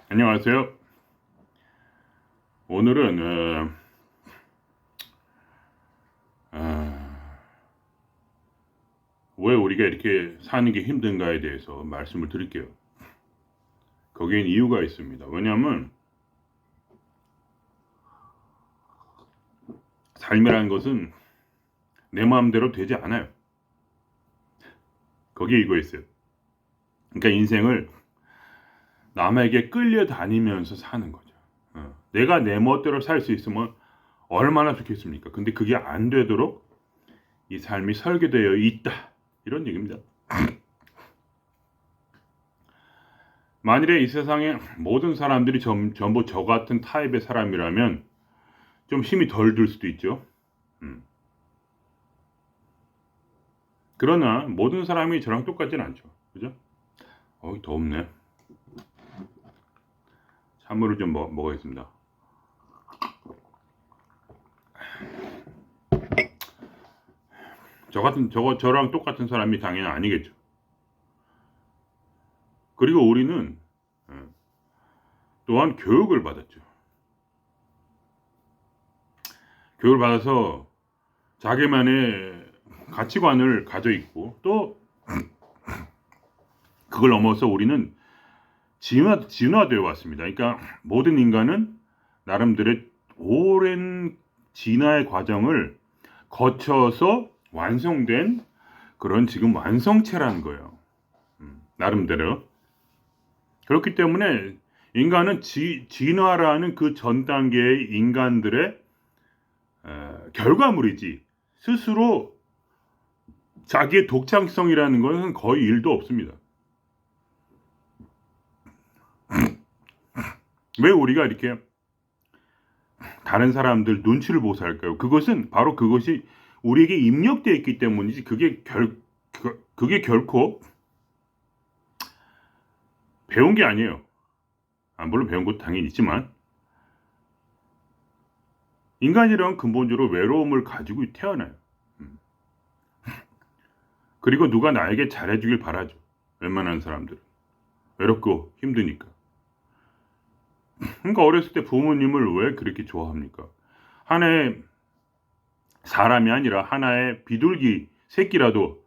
안녕하세요. 오늘은 왜 우리가 이렇게 사는 게 힘든가에 대해서 말씀을 드릴게요. 거기엔 이유가 있습니다. 왜냐하면 삶이라는 것은 내 마음대로 되지 않아요. 거기에 이거 있어요. 그러니까 인생을 남에게 끌려다니면서 사는 거죠. 내가 내 멋대로 살 수 있으면 얼마나 좋겠습니까? 근데 그게 안 되도록 이 삶이 설계되어 있다. 이런 얘기입니다. 만일에 이 세상에 모든 사람들이 전부 저 같은 타입의 사람이라면 좀 힘이 덜 들 수도 있죠. 음. 그러나 모든 사람이 저랑 똑같진 않죠. 그죠? 덥네. 찬물을 좀 먹어야겠습니다. 저랑 똑같은 사람이 당연히 아니겠죠. 그리고 우리는 또한 교육을 받았죠. 교육을 받아서 자기만의 가치관을 가져 있고 또 그걸 넘어서 우리는 진화되어 왔습니다. 그러니까 모든 인간은 나름대로의 오랜 진화의 과정을 거쳐서 완성된 그런 지금 완성체라는 거예요. 나름대로. 그렇기 때문에 인간은 진화라는 그 전 단계의 인간들의 결과물이지 스스로 자기의 독창성이라는 것은 거의 일도 없습니다. 왜 우리가 이렇게 다른 사람들 눈치를 보고 살까요? 그것은 바로 그것이 우리에게 입력되어 있기 때문이지 그게 결코 배운 게 아니에요. 물론 배운 것도 당연히 있지만 인간이란 근본적으로 외로움을 가지고 태어나요. 그리고 누가 나에게 잘해주길 바라죠. 웬만한 사람들은 외롭고 힘드니까. 그러니까 어렸을 때 부모님을 왜 그렇게 좋아합니까? 하나의 사람이 아니라 하나의 비둘기 새끼라도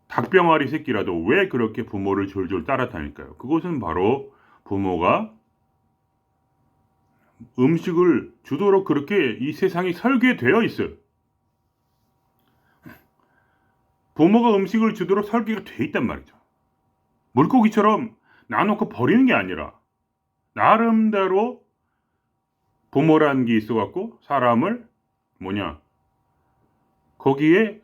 닭병아리 새끼라도 왜 그렇게 부모를 졸졸 따라다닐까요? 그것은 바로 부모가 음식을 주도록 그렇게 이 세상이 설계되어 있어요. 부모가 음식을 주도록 설계가 되어 있단 말이죠. 물고기처럼 놔놓고 버리는 게 아니라 나름대로 부모라는 게 있어갖고 사람을 거기에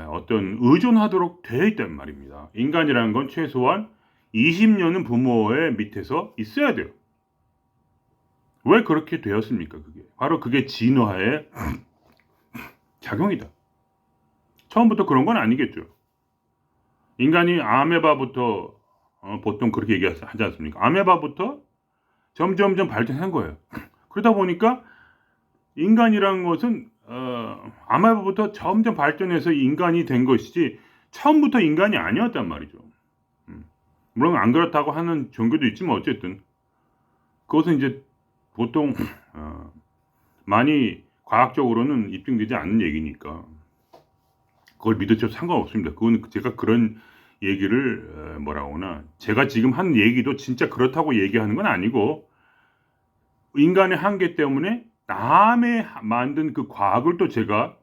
어떤 의존하도록 되어 있단 말입니다. 인간이라는 건 최소한 20년은 부모의 밑에서 있어야 돼요. 왜 그렇게 되었습니까? 바로 그게 진화의 작용이다. 처음부터 그런 건 아니겠죠. 인간이 아메바부터 보통 그렇게 얘기하지 않습니까? 아메바부터 점점점 발전한 거예요. 그러다 보니까 인간이라는 것은 아메바부터 점점 발전해서 인간이 된 것이지 처음부터 인간이 아니었단 말이죠. 물론 안 그렇다고 하는 종교도 있지만 어쨌든 그것은 이제 보통 많이 과학적으로는 입증되지 않는 얘기니까 그걸 믿어도 상관없습니다. 그건 제가 그런 얘기를 제가 지금 한 얘기도 진짜 그렇다고 얘기하는 건 아니고 인간의 한계 때문에 남의 만든 그 과학을 또 제가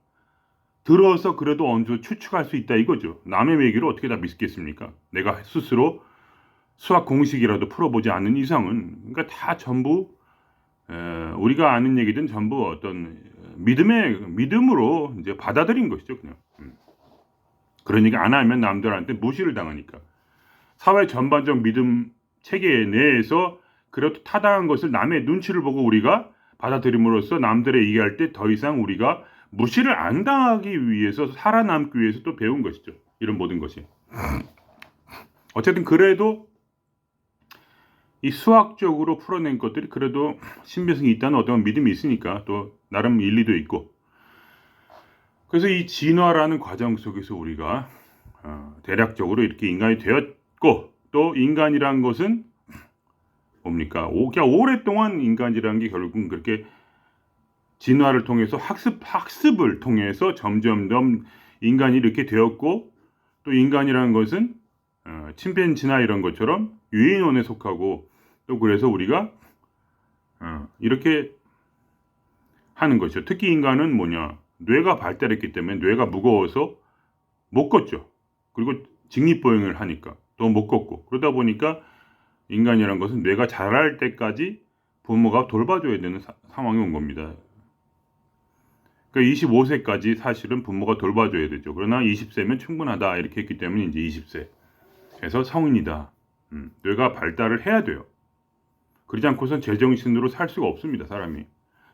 들어서 그래도 어느 정도 추측할 수 있다 이거죠. 남의 얘기를 어떻게 다 믿겠습니까? 내가 스스로 수학 공식이라도 풀어보지 않는 이상은 그러니까 다 전부 우리가 아는 얘기든 전부 어떤 믿음으로 이제 받아들인 것이죠, 그냥. 그런 얘기 안 하면 남들한테 무시를 당하니까. 사회 전반적 믿음 체계 내에서 그래도 타당한 것을 남의 눈치를 보고 우리가 받아들임으로써 남들의 얘기할 때 더 이상 우리가 무시를 안 당하기 위해서 살아남기 위해서 또 배운 것이죠. 이런 모든 것이. 어쨌든 그래도 이 수학적으로 풀어낸 것들이 그래도 신빙성이 있다는 어떤 믿음이 있으니까 또 나름 일리도 있고. 그래서 이 진화라는 과정 속에서 우리가 대략적으로 이렇게 인간이 되었고 또 인간이란 것은 뭡니까? 그냥 오랫동안 인간이라는 게 결국은 그렇게 진화를 통해서 학습을 통해서 점점점 인간이 이렇게 되었고, 또 인간이라는 것은 침팬지나 이런 것처럼 유인원에 속하고, 또 그래서 우리가 이렇게 하는 것이죠. 특히 인간은 뭐냐, 뇌가 발달했기 때문에 뇌가 무거워서 못 걷죠. 그리고 직립보행을 하니까 더 못 걷고, 그러다 보니까 인간이라는 것은 뇌가 자랄 때까지 부모가 돌봐줘야 되는 상황이 온 겁니다. 그러니까 25세까지 사실은 부모가 돌봐줘야 되죠. 그러나 20세면 충분하다 이렇게 했기 때문에 이제 20세 그래서 성인이다. 뇌가 발달을 해야 돼요. 그러지 않고선 제정신으로 살 수가 없습니다. 사람이.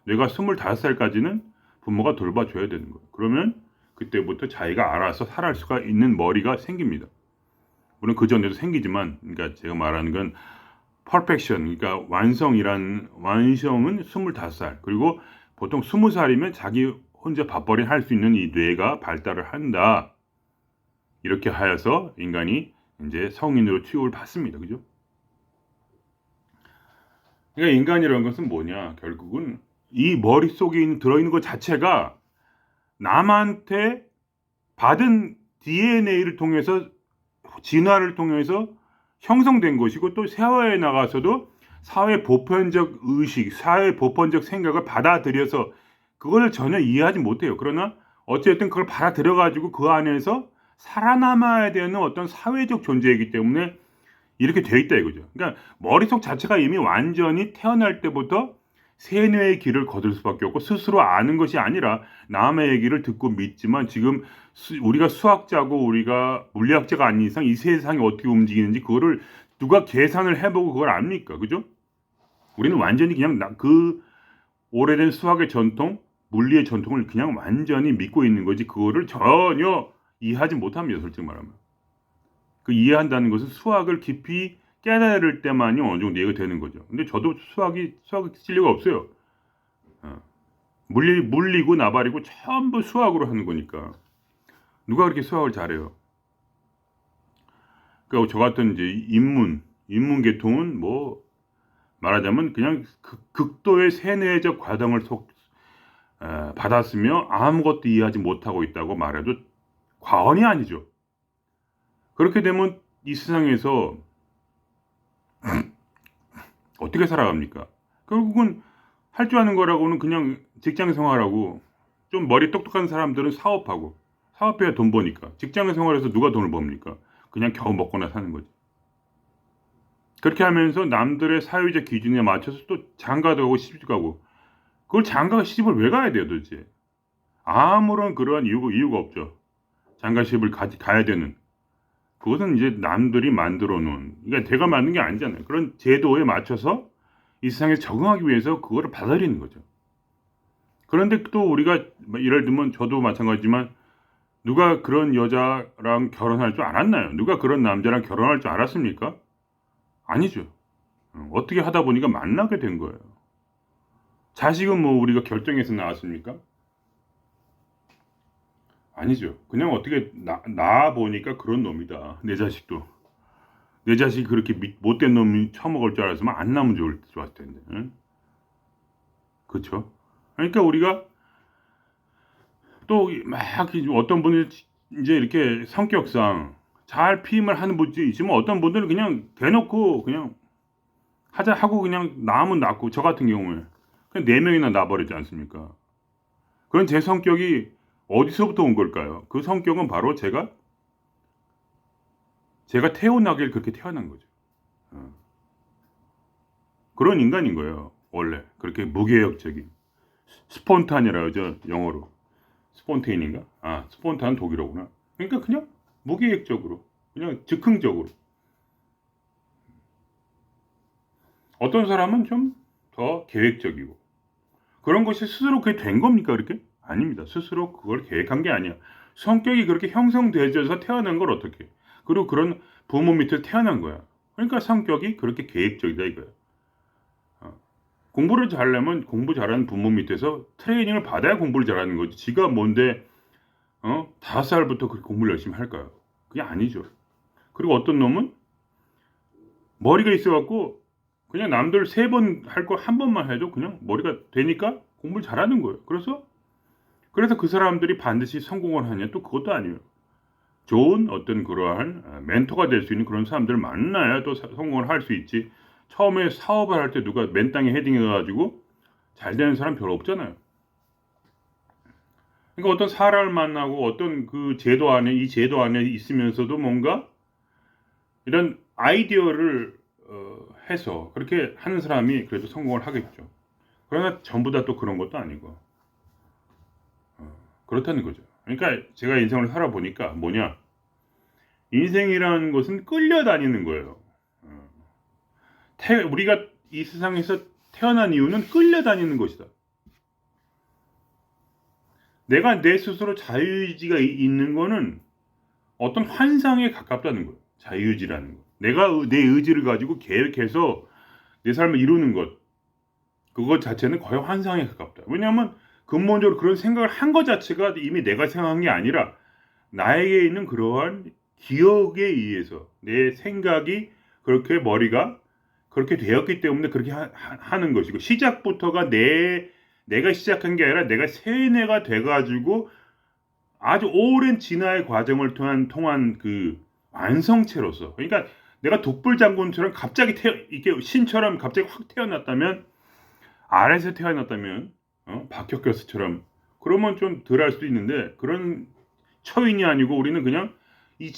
뇌가 25살까지는 부모가 돌봐줘야 되는 거예요. 그러면 그때부터 자기가 알아서 살아갈 수가 있는 머리가 생깁니다. 물론 그 전에도 생기지만, 그러니까 제가 말하는 건 퍼펙션, 그러니까 완성은 25살, 그리고 보통 20살이면 자기 혼자 밥벌이 할 수 있는 이 뇌가 발달을 한다. 이렇게 하여서 인간이 이제 성인으로 취급을 받습니다. 그죠? 그러니까 인간이라는 것은 뭐냐? 결국은 이 머릿속에 들어있는 것 자체가 남한테 받은 DNA를 통해서, 진화를 통해서 형성된 것이고, 또 사회에 나가서도 사회 보편적 의식, 사회 보편적 생각을 받아들여서 그걸 전혀 이해하지 못해요. 그러나 어쨌든 그걸 받아들여가지고 그 안에서 살아남아야 되는 어떤 사회적 존재이기 때문에 이렇게 돼 있다 이거죠. 그러니까 머릿속 자체가 이미 완전히 태어날 때부터 세뇌의 길을 거둘 수밖에 없고, 스스로 아는 것이 아니라 남의 얘기를 듣고 믿지만, 지금 우리가 수학자고 우리가 물리학자가 아닌 이상 이 세상이 어떻게 움직이는지 그거를 누가 계산을 해보고 그걸 압니까? 그죠? 우리는 완전히 그냥 그 오래된 수학의 전통, 물리의 전통을 그냥 완전히 믿고 있는 거지, 그거를 전혀 이해하지 못합니다. 솔직히 말하면. 그 이해한다는 것은 수학을 깊이 깨달을 때만이 어느 정도 이해가 되는 거죠. 근데 저도 수학 실력이 없어요. 물리고 나발이고 전부 수학으로 하는 거니까. 누가 그렇게 수학을 잘해요? 그러니까 저 같은 이제 인문 계통은 뭐 말하자면 그냥 극도의 세뇌적 과정을 받았으며 아무것도 이해하지 못하고 있다고 말해도 과언이 아니죠. 그렇게 되면 이 세상에서 어떻게 살아갑니까? 결국은 할 줄 아는 거라고는 그냥 직장 생활하고, 좀 머리 똑똑한 사람들은 사업해야 돈 버니까. 직장 생활에서 누가 돈을 법니까? 그냥 겨우 먹거나 사는 거지. 그렇게 하면서 남들의 사회적 기준에 맞춰서 또 장가도 가고 시집 가고, 그걸 장가가 시집을 왜 가야 돼요 도대체? 아무런 그러한 이유가 없죠. 장가 시집을 가야 되는. 그것은 이제 남들이 만들어 놓은, 그러니까 제가 만든 게 아니잖아요. 그런 제도에 맞춰서 이 세상에 적응하기 위해서 그거를 받아들이는 거죠. 그런데 또 우리가 예를 들면 저도 마찬가지지만, 누가 그런 여자랑 결혼할 줄 알았나요? 누가 그런 남자랑 결혼할 줄 알았습니까? 아니죠. 어떻게 하다 보니까 만나게 된 거예요. 자식은 뭐 우리가 결정해서 낳았습니까? 아니죠. 그냥 어떻게 낳아 보니까 그런 놈이다. 내 자식도. 내 자식이 그렇게 못된 놈이 처먹을 줄 알았으면 안 낳으면 좋았을 텐데. 응? 그렇죠? 그러니까 우리가 또 막 어떤 분이 이제 이렇게 성격상 잘 피임을 하는 분이 있지만, 어떤 분들은 그냥 대놓고 그냥 하자 하고 그냥 낳으면 낳고, 저 같은 경우에 그냥 4명이나 낳아버리지 않습니까? 그런 제 성격이 어디서부터 온 걸까요? 그 성격은 바로 제가 태어나길 그렇게 태어난 거죠. 그런 인간인 거예요. 원래 그렇게 무계획적인, 스폰탄이라 하죠, 영어로. 스폰테인인가? 스폰탄 독일어구나. 그러니까 그냥 무계획적으로, 그냥 즉흥적으로. 어떤 사람은 좀 더 계획적이고, 그런 것이 스스로 그게 된 겁니까 그렇게? 아닙니다. 스스로 그걸 계획한 게 아니야. 성격이 그렇게 형성되어서 태어난 걸 어떻게? 그리고 그런 부모 밑에 태어난 거야. 그러니까 성격이 그렇게 계획적이다 이거야. 공부를 잘하려면 공부 잘하는 부모 밑에서 트레이닝을 받아야 공부를 잘하는 거지. 지가 뭔데 5살부터 그렇게 공부를 열심히 할까요? 그게 아니죠. 그리고 어떤 놈은 머리가 있어갖고 그냥 남들 3번 할 거 한 번만 해도 그냥 머리가 되니까 공부를 잘하는 거예요. 그래서 그 사람들이 반드시 성공을 하냐? 또 그것도 아니에요. 좋은 어떤 그러한 멘토가 될 수 있는 그런 사람들을 만나야 또 성공을 할 수 있지. 처음에 사업을 할 때 누가 맨땅에 헤딩해가지고 잘 되는 사람 별로 없잖아요. 그러니까 어떤 사람을 만나고 어떤 그 제도 안에, 이 제도 안에 있으면서도 뭔가 이런 아이디어를 해서 그렇게 하는 사람이 그래도 성공을 하겠죠. 그러나 전부 다 또 그런 것도 아니고 그렇다는 거죠. 그러니까 제가 인생을 살아보니까 뭐냐, 인생이라는 것은 끌려다니는 거예요. 우리가 이 세상에서 태어난 이유는 끌려다니는 것이다. 내가 내 스스로 자유의지가 있는 거는 어떤 환상에 가깝다는 거예요. 자유의지라는 거. 내가 내 의지를 가지고 계획해서 내 삶을 이루는 것, 그것 자체는 거의 환상에 가깝다. 왜냐하면 근본적으로 그런 생각을 한 것 자체가 이미 내가 생각한 게 아니라 나에게 있는 그러한 기억에 의해서 내 생각이 그렇게 머리가 그렇게 되었기 때문에 그렇게 하는 것이고, 시작부터가 내가 시작한 게 아니라 내가 세뇌가 돼가지고 아주 오랜 진화의 과정을 통한 그 완성체로서, 그러니까 내가 독불장군처럼 갑자기 이게 신처럼 갑자기 확 태어났다면, 아래에서 태어났다면, 박혁교수처럼 그러면 좀 덜 할 수도 있는데, 그런 처인이 아니고 우리는 그냥 이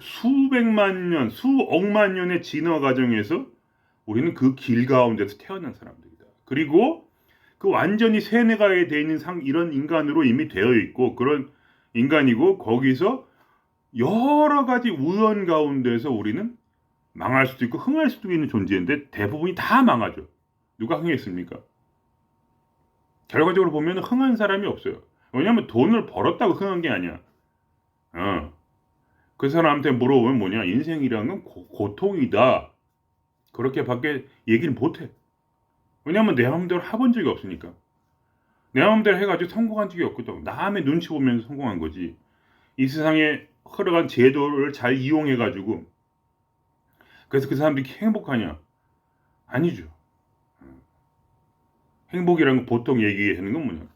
수백만 년, 수억만 년의 진화 과정에서 우리는 그 길 가운데서 태어난 사람들이다. 그리고 그 완전히 세뇌가 되어 있는 이런 인간으로 이미 되어 있고, 그런 인간이고, 거기서 여러 가지 우연 가운데서 우리는 망할 수도 있고 흥할 수도 있는 존재인데 대부분이 다 망하죠. 누가 흥했습니까? 결과적으로 보면 흥한 사람이 없어요. 왜냐하면 돈을 벌었다고 흥한 게 아니야. 그 사람한테 물어보면 뭐냐, 인생이라는 건 고통이다. 그렇게밖에 얘기를 못해. 왜냐하면 내 마음대로 해본 적이 없으니까. 내 마음대로 해가지고 성공한 적이 없거든. 남의 눈치 보면서 성공한 거지. 이 세상에 흘러간 제도를 잘 이용해가지고 그래서 그 사람들이 행복하냐? 아니죠. 행복이라는 건 보통 얘기하는 건 뭐냐?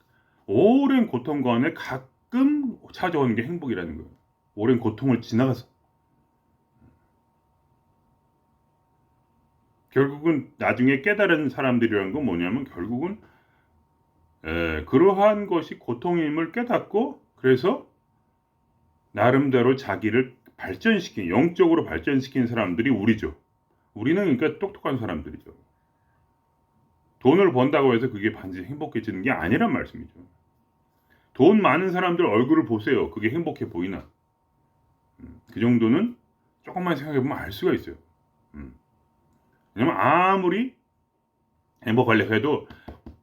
오랜 고통 가운데 가끔 찾아오는 게 행복이라는 거예요. 오랜 고통을 지나가서. 결국은 나중에 깨달은 사람들이라는 건 뭐냐면 결국은 그러한 것이 고통임을 깨닫고, 그래서 나름대로 자기를 영적으로 발전시킨 사람들이 우리죠. 우리는 그러니까 똑똑한 사람들이죠. 돈을 번다고 해서 그게 반드시 행복해지는 게 아니란 말씀이죠. 돈 많은 사람들 얼굴을 보세요. 그게 행복해 보이나? 그 정도는 조금만 생각해보면 알 수가 있어요. 왜냐면 아무리 행복하려고 해도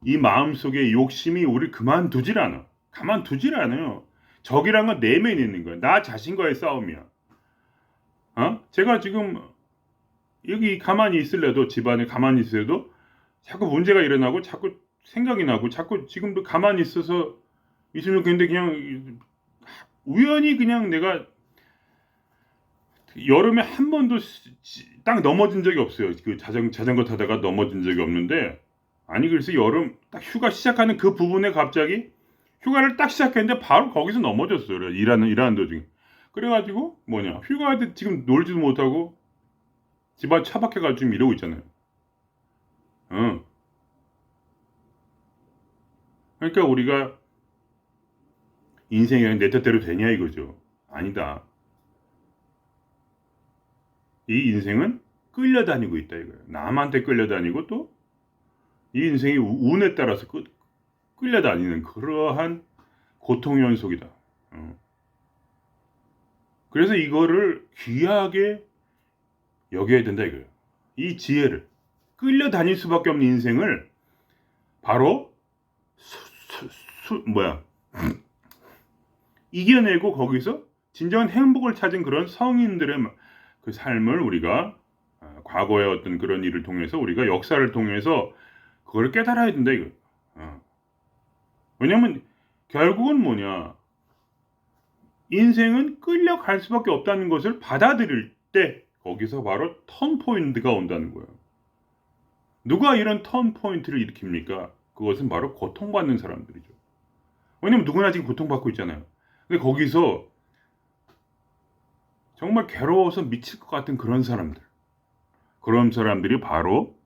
이 마음속에 욕심이 우리를 가만두질 않아요. 적이란 건 내면에 있는 거야. 나 자신과의 싸움이야. 제가 지금 여기 가만히 있을래도, 집안에 가만히 있어도 자꾸 문제가 일어나고 자꾸 생각이 나고 자꾸 지금도 가만히 있으면 좋겠는데, 그냥 우연히 그냥 내가 여름에 한 번도 딱 넘어진 적이 없어요. 그 자전거 타다가 넘어진 적이 없는데, 아니 그래서 여름 딱 휴가 시작하는 그 부분에 갑자기 휴가를 딱 시작했는데 바로 거기서 넘어졌어요. 일하는 도중에. 그래가지고 뭐냐, 휴가 때 지금 놀지도 못하고 집안 차박해가지고 지금 이러고 있잖아요. 그러니까 우리가 인생이 내 뜻대로 되냐 이거죠. 아니다. 이 인생은 끌려다니고 있다 이거예요. 남한테 끌려다니고 또 이 인생이 운에 따라서 끌려다니는 그러한 고통 연속이다. 그래서 이거를 귀하게 여겨야 된다 이거예요. 이 지혜를, 끌려다닐 수밖에 없는 인생을 바로 이겨내고 거기서 진정한 행복을 찾은 그런 성인들의 그 삶을 우리가 과거의 어떤 그런 일을 통해서, 우리가 역사를 통해서 그걸 깨달아야 된다 이거. 왜냐면 결국은 뭐냐, 인생은 끌려갈 수밖에 없다는 것을 받아들일 때 거기서 바로 턴 포인트가 온다는 거예요. 누가 이런 턴 포인트를 일으킵니까? 그것은 바로 고통받는 사람들이죠. 왜냐면 누구나 지금 고통받고 있잖아요. 근데 거기서 정말 괴로워서 미칠 것 같은 그런 사람들이 바로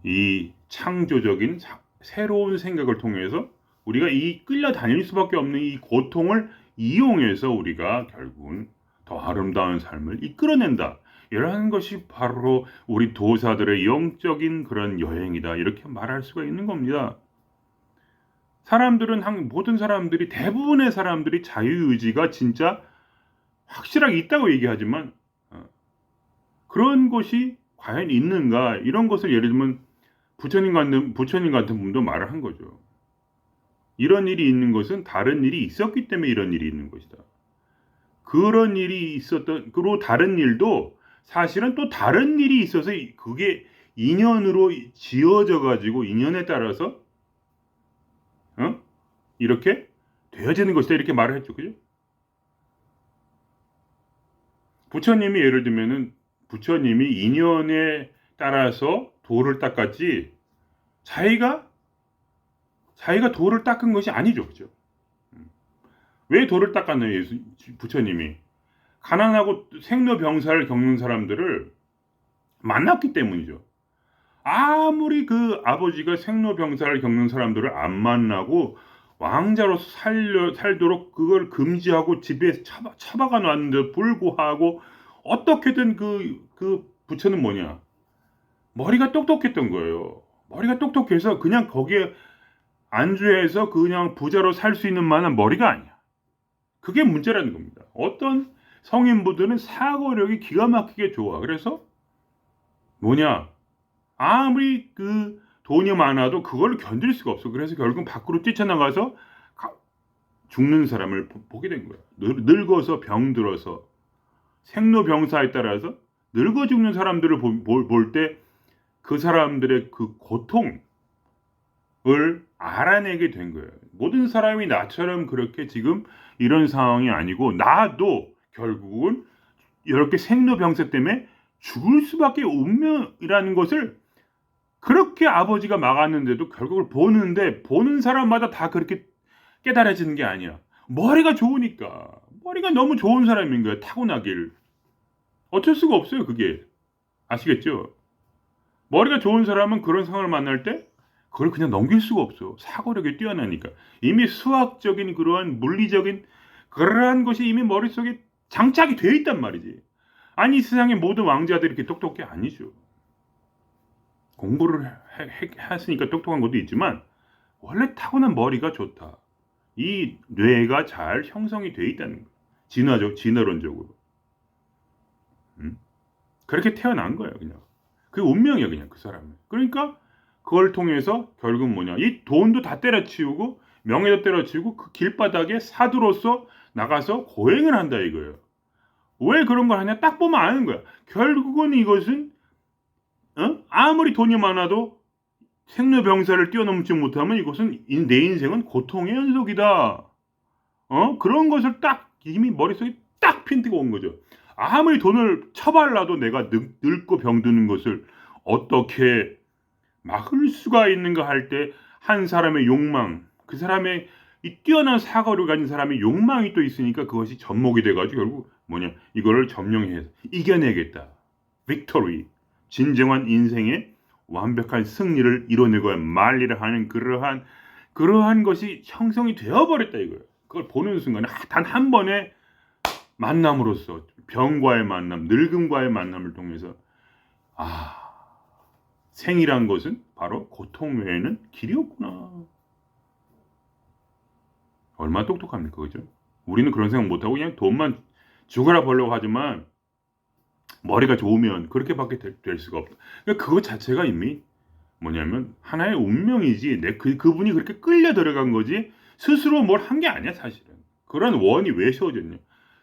이 창조적인 새로운 생각을 통해서 우리가 이 끌려다닐 수밖에 없는 이 고통을 이용해서 우리가 결국은 더 아름다운 삶을 이끌어낸다. 이러한 것이 바로 우리 도사들의 영적인 그런 여행이다. 이렇게 말할 수가 있는 겁니다. 모든 사람들이, 대부분의 사람들이 자유의지가 진짜 확실하게 있다고 얘기하지만, 그런 것이 과연 있는가? 이런 것을 예를 들면 부처님 같은 분도 말을 한 거죠. 이런 일이 있는 것은 다른 일이 있었기 때문에 이런 일이 있는 것이다. 그런 일이 그리고 다른 일도 사실은 또 다른 일이 있어서 그게 인연으로 지어져 가지고 인연에 따라서 이렇게 되어지는 것이다. 이렇게 말을 했죠. 그죠? 부처님이 예를 들면은 부처님이 인연에 따라서 도를 닦았지 자기가 도를 닦은 것이 아니죠. 그죠? 왜 도를 닦았나요? 부처님이 가난하고 생로병사를 겪는 사람들을 만났기 때문이죠. 아무리 그 아버지가 생로병사를 겪는 사람들을 안 만나고 왕자로서 살도록 그걸 금지하고 집에 처박아 놨는데 불구하고 어떻게든 그 부처는 뭐냐? 머리가 똑똑했던 거예요. 머리가 똑똑해서 그냥 거기에 안주해서 그냥 부자로 살 수 있는 만한 머리가 아니야. 그게 문제라는 겁니다. 어떤 성인부들은 사고력이 기가 막히게 좋아. 그래서 뭐냐? 아무리 그 돈이 많아도 그걸 견딜 수가 없어. 그래서 결국 밖으로 뛰쳐나가서 죽는 사람을 보게 된 거야. 늙어서 병들어서 생로병사에 따라서 늙어 죽는 사람들을 볼 때 그 사람들의 그 고통을 알아내게 된 거예요. 모든 사람이 나처럼 그렇게 지금 이런 상황이 아니고 나도 결국은 이렇게 생로병사 때문에 죽을 수밖에 운명이라는 것을 그렇게 아버지가 막았는데도 결국을 보는 사람마다 다 그렇게 깨달아지는 게 아니야. 머리가 좋으니까. 머리가 너무 좋은 사람인 거야. 타고나길. 어쩔 수가 없어요. 그게. 아시겠죠? 머리가 좋은 사람은 그런 상황을 만날 때 그걸 그냥 넘길 수가 없어. 사고력이 뛰어나니까. 이미 수학적인 그러한 물리적인 그러한 것이 이미 머릿속에 장착이 되어 있단 말이지. 아니 세상의 모든 왕자들이 이렇게 똑똑해? 아니죠. 공부를 했으니까 똑똑한 것도 있지만 원래 타고난 머리가 좋다. 이 뇌가 잘 형성이 되어 있다는 거예요. 진화론적으로. 그렇게 태어난 거예요. 그냥. 그게 운명이야 그냥 그 사람은. 그러니까 그걸 통해서 결국 뭐냐. 이 돈도 다 때려치우고 명예도 때려치우고 그 길바닥에 사두로서 나가서 고행을 한다 이거예요. 왜 그런 걸 하냐? 딱 보면 아는 거야. 결국은 이것은 아무리 돈이 많아도 생로병사를 뛰어넘지 못하면 이것은 내 인생은 고통의 연속이다. 그런 것을 딱 이미 머릿속에 딱 핀트가 온 거죠. 아무리 돈을 처발라도 내가 늙고 병드는 것을 어떻게 막을 수가 있는가 할 때 한 사람의 욕망, 그 사람의 이 뛰어난 사고를 가진 사람의 욕망이 또 있으니까 그것이 접목이 돼가지고 결국 뭐냐 이거를 점령해서 이겨내겠다. 빅토리. 진정한 인생의 완벽한 승리를 이뤄내고 말리를 하는 그러한 것이 형성이 되어버렸다 이거예요. 그걸 보는 순간에 단 한 번의 만남으로써 병과의 만남, 늙음과의 만남을 통해서 생이란 것은 바로 고통 외에는 길이 없구나. 얼마나 똑똑합니까, 그죠? 우리는 그런 생각 못하고 그냥 돈만 죽어라 벌려고 하지만 머리가 좋으면 그렇게밖에 될 수가 없다. 그러니까 그것 자체가 이미 뭐냐면 하나의 운명이지. 그분이 그렇게 끌려 들어간 거지 스스로 뭘 한 게 아니야 사실은. 그런 원이 왜 세워졌냐?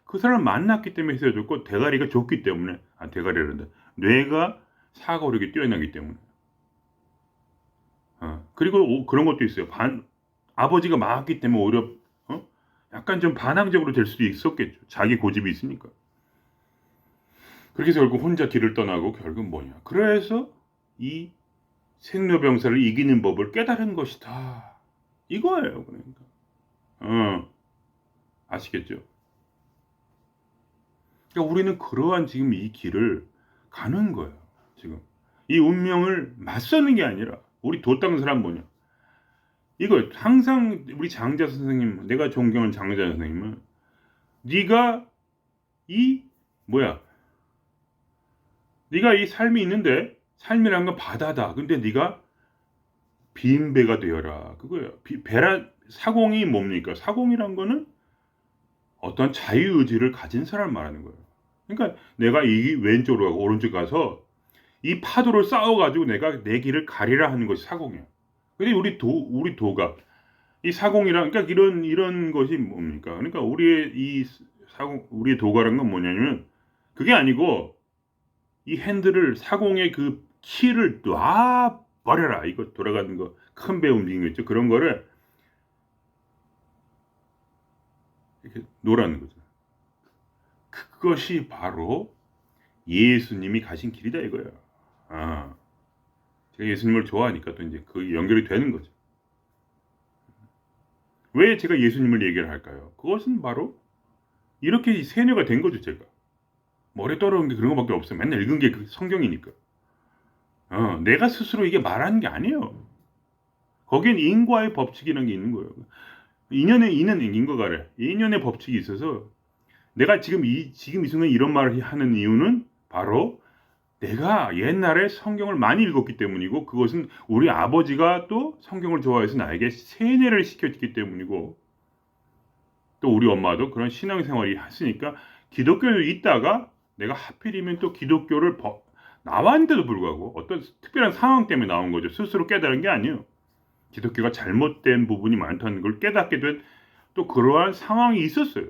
그 사람을 만났기 때문에 세워졌고 대가리가 좋기 때문에 대가리란다. 뇌가 사고력이 뛰어나기 때문에. 그리고 그런 것도 있어요. 아버지가 막았기 때문에 오히려 약간 좀 반항적으로 될 수도 있었겠죠. 자기 고집이 있으니까. 그렇게 해서 결국 혼자 길을 떠나고 결국 뭐냐. 그래서 이 생로병사를 이기는 법을 깨달은 것이다. 이거예요. 그러니까. 아시겠죠? 그러니까 우리는 그러한 지금 이 길을 가는 거예요. 지금 이 운명을 맞서는 게 아니라 우리 도땅 사람 뭐냐? 이거 항상 우리 장자 선생님, 내가 존경하는 장자 선생님은 네가 이 뭐야? 네가 이 삶이 있는데 삶이란 건 바다다. 근데 네가 빈 배가 되어라. 그거예요. 배란 사공이 뭡니까? 사공이란 거는 어떤 자유의지를 가진 사람 말하는 거예요. 그러니까 내가 이 왼쪽으로 가고 오른쪽 가서 이 파도를 쌓아가지고 내가 내 길을 가리라 하는 것이 사공이야. 근데 우리 도가 이 사공이랑 그러니까 이런 것이 뭡니까? 그러니까 우리의 이 사공 우리의 도가라는 건 뭐냐면 그게 아니고 이 핸들을 사공의 그 키를 놔 버려라. 이거 돌아가는 거 큰 배 움직이는 거 있죠. 그런 거를 이렇게 놓으라는 거죠. 그것이 바로 예수님이 가신 길이다 이거예요. 아, 제가 예수님을 좋아하니까 또 이제 그 연결이 되는 거죠. 왜 제가 예수님을 얘기를 할까요? 그것은 바로 이렇게 세뇌가 된 거죠, 제가. 머리에 떠오르는 게 그런 것밖에 없어요. 맨날 읽은 게 그 성경이니까. 내가 스스로 이게 말하는 게 아니에요. 거기엔 인과의 법칙이라는 게 있는 거예요. 인연의 인과가래. 인연의 법칙이 있어서 내가 지금 이 순간 이런 말을 하는 이유는 바로 내가 옛날에 성경을 많이 읽었기 때문이고 그것은 우리 아버지가 또 성경을 좋아해서 나에게 세뇌를 시켰기 때문이고 또 우리 엄마도 그런 신앙생활이 했으니까 기독교에 있다가 내가 하필이면 또 기독교를 나왔는데도 불구하고 어떤 특별한 상황 때문에 나온 거죠. 스스로 깨달은 게 아니에요. 기독교가 잘못된 부분이 많다는 걸 깨닫게 된 또 그러한 상황이 있었어요.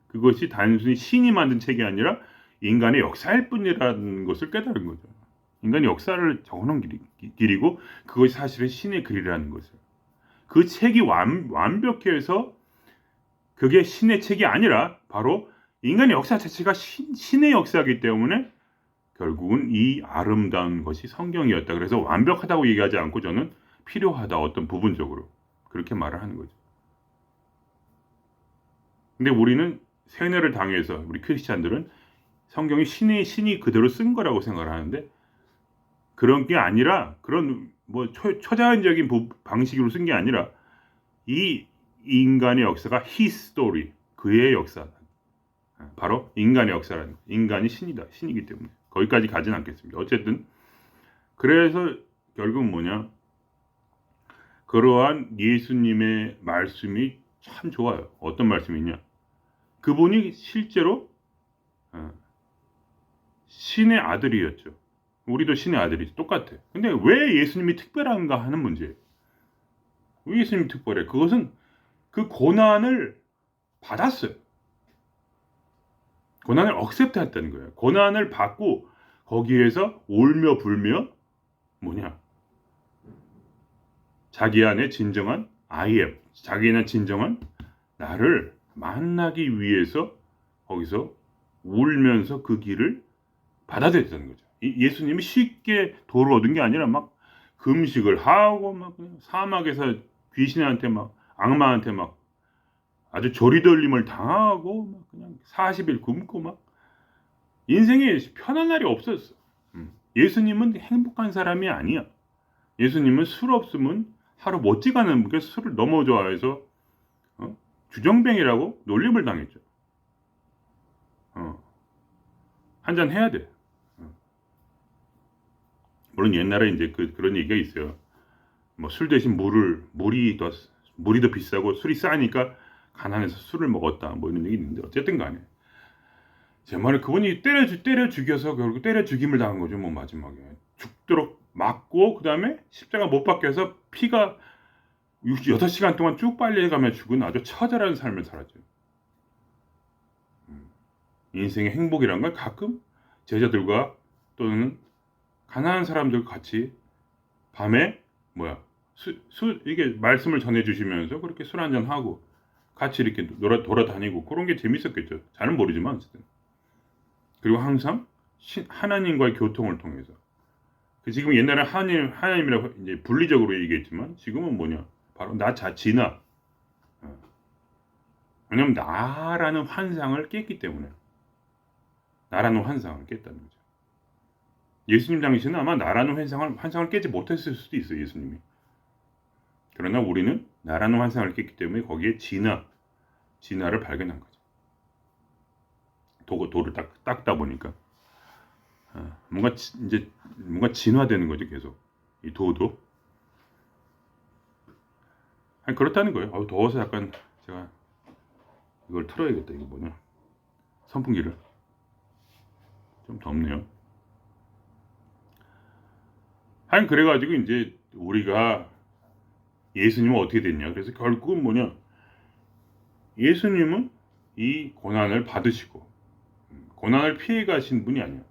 그것이 단순히 신이 만든 책이 아니라 인간의 역사일 뿐이라는 것을 깨달은 거죠. 인간의 역사를 적어놓은 길이고 그것이 사실은 신의 글이라는 것을. 그 책이 완벽해서 그게 신의 책이 아니라 바로 인간의 역사 자체가 신의 역사이기 때문에 결국은 이 아름다운 것이 성경이었다. 그래서 완벽하다고 얘기하지 않고 저는 필요하다. 어떤 부분적으로. 그렇게 말을 하는 거죠. 근데 우리는 세뇌를 당해서 우리 크리스찬들은 성경이 신이 그대로 쓴 거라고 생각을 하는데 그런 게 아니라 그런 뭐 초자연적인 방식으로 쓴 게 아니라 이 인간의 역사가 his story 그의 역사 바로 인간의 역사라는 인간이 신이다 신이기 때문에 거기까지 가진 않겠습니다. 어쨌든 그래서 결국은 뭐냐 그러한 예수님의 말씀이 참 좋아요. 어떤 말씀이냐 그분이 실제로 신의 아들이었죠. 우리도 신의 아들이지 똑같아. 근데 왜 예수님이 특별한가 하는 문제예요. 왜 예수님이 특별해? 그것은 그 고난을 받았어요. 고난을 억셉트 했다는 거예요. 고난을 받고 거기에서 울며 불며 뭐냐? 자기 안에 진정한 I am, 자기 안에 진정한 나를 만나기 위해서 거기서 울면서 그 길을 받아들였다는 거죠. 예수님이 쉽게 도를 얻은 게 아니라 막 금식을 하고 막 사막에서 귀신한테 막 악마한테 막 아주 조리돌림을 당하고 막 그냥 40일 굶고 막 인생에 편한 날이 없었어. 예수님은 행복한 사람이 아니야. 예수님은 술 없으면 하루 못 지가는 분께 술을 너무 좋아해서 주정뱅이라고 놀림을 당했죠. 한잔 해야 돼. 물론 옛날에 이제 그런 얘기가 있어요. 뭐 술 대신 물이 더 비싸고 술이 싸니까 가난해서 술을 먹었다. 뭐 이런 얘기 있는데 어쨌든 간에 제 말은 그분이 때려 죽여서 결국 때려 죽임을 당한 거죠. 뭐 마지막에 죽도록 맞고 그 다음에 십자가 못 박혀서 피가 6시간 동안 쭉 빨려가며 죽은 아주 처절한 삶을 살았죠. 인생의 행복이란 건 가끔 제자들과 또는 가난한 사람들 같이 밤에 이게 말씀을 전해주시면서 그렇게 술 한잔 하고 같이 이렇게 돌아다니고 그런 게 재밌었겠죠. 잘은 모르지만 어쨌든. 그리고 항상 하나님과의 교통을 통해서 지금 옛날에 하나님이라고 이제 분리적으로 얘기했지만 지금은 뭐냐? 바로 나 자신아. 왜냐면 나라는 환상을 깼기 때문에. 나라는 환상을 깼다는 거죠. 예수님 당시는 아마 나라는 환상을 깨지 못했을 수도 있어요. 예수님이. 그러나 우리는 나라는 환상을 깼기 때문에 거기에 진화를 발견한 거죠. 돌을 닦다 보니까 뭔가 진화되는 거죠. 계속 이 도도. 아니, 그렇다는 거예요. 더워서 약간 제가 이걸 틀어야겠다. 이거 뭐냐? 선풍기를. 좀 덥네요. 하여튼 그래가지고 이제 우리가 예수님은 어떻게 됐냐? 그래서 결국은 뭐냐? 예수님은 이 고난을 받으시고 고난을 피해 가신 분이 아니야.